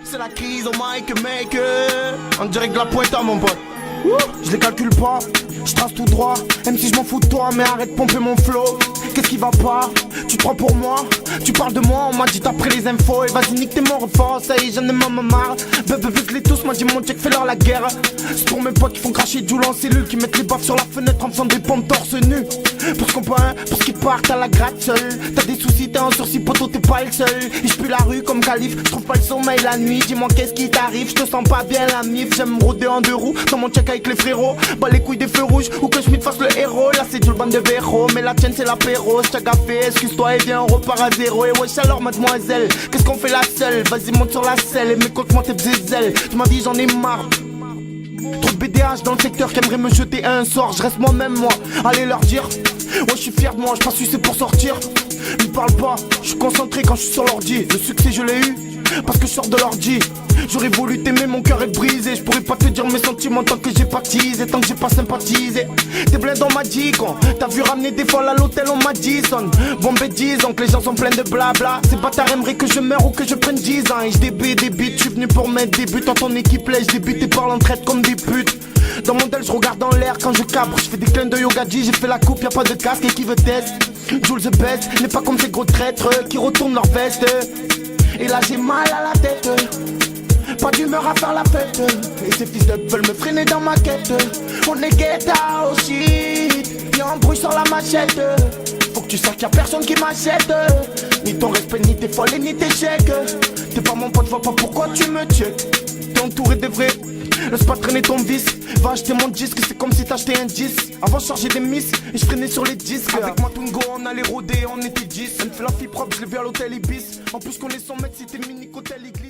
C'est la crise au mic make. On dirait que la pointe à mon pote. Je les calcule pas, je trace tout droit. Même si je m'en fous de toi, mais arrête de pomper mon flow. Qu'est-ce qui va pas? Tu te prends pour moi? Tu parles de moi, on m'a dit t'as pris les infos. Et vas-y nique tes morts fort, ça y est j'en ai marre. Beugle-les tous, moi dis mon check, fais leur la guerre. C'est pour mes potes qui font cracher du en cellule, qui mettent les baffes sur la fenêtre en faisant des pompes torse nu. Pour ce qu'on peut, pour ce qui part, t'as la gratte seule. T'as des soucis, t'es en sursis, poteau, t'es pas le seul. Et j'pue la rue comme calife, j'trouve pas le sommeil la nuit. Dis-moi qu'est-ce qui t'arrive, j'te sens pas bien la mif. J'aime me rôder en deux roues, dans mon check avec les frérots. Bah les couilles des feux rouges, ou que Schmitt fasse le héros. Là c'est tout le bande de véro, mais la tienne c'est l'apéro. T'as gaffé, excuse-toi et viens on repart à zéro. Et wesh alors mademoiselle, qu'est-ce qu'on fait la seule? Vas-y monte sur la selle et m'écoute-moi tes bzézelles. Tu m'as dit j'en ai marre. Trop de BDH dans le secteur qui aimerait me jeter un sort. Je reste moi-même moi, allez leur dire. Ouais je suis fier de moi, je passe sucer pour sortir. Ils parlent pas, je suis concentré quand je suis sur l'ordi. Le succès je l'ai eu, parce que je sors de l'ordi. J'aurais voulu t'aimer, mon cœur est brisé. Je pourrais pas te dire mes sentiments tant que j'ai pas teasé, tant que j'ai pas sympathisé. T'es blindé on m'a dit quand t'as vu ramener des folles à l'hôtel on m'a dit son. Bon ben disons que les gens sont pleins de blabla. Ces bâtards aimeraient que je meure ou que je prenne 10 ans. Et je débute des beats, je suis venu pour mettre des buts. En ton équipe là je débute et parle en traite comme des putes. Dans mon tel je regarde dans l'air quand je cabre. Je fais des clins de yoga G, j'ai fait la coupe, y'a pas de casque et qui veut test. Jules the best, n'est pas comme ces gros traîtres qui retournent leur veste. Et là j'ai mal à la tête, pas d'humeur à faire la fête. Et ces fils de veulent me freiner dans ma quête. On est get out shit, y'a un bruit sur la machette. Faut que tu saches qu'il y a personne qui m'achète. Ni ton respect, ni tes folles, ni tes chèques. T'es pas mon pote, vois pas pourquoi tu me check. T'es entouré de vrais, laisse pas traîner ton vice. Va acheter mon disque, c'est comme si t'achetais un 10. Avant je chargeais des miss et je freinais sur les disques. Avec ma Tungo on allait rôder, on était 10. Elle me fait la fille propre, je l'ai vu à l'hôtel Ibis. En plus qu'on est 100 mètres, c'était mini côté l'église.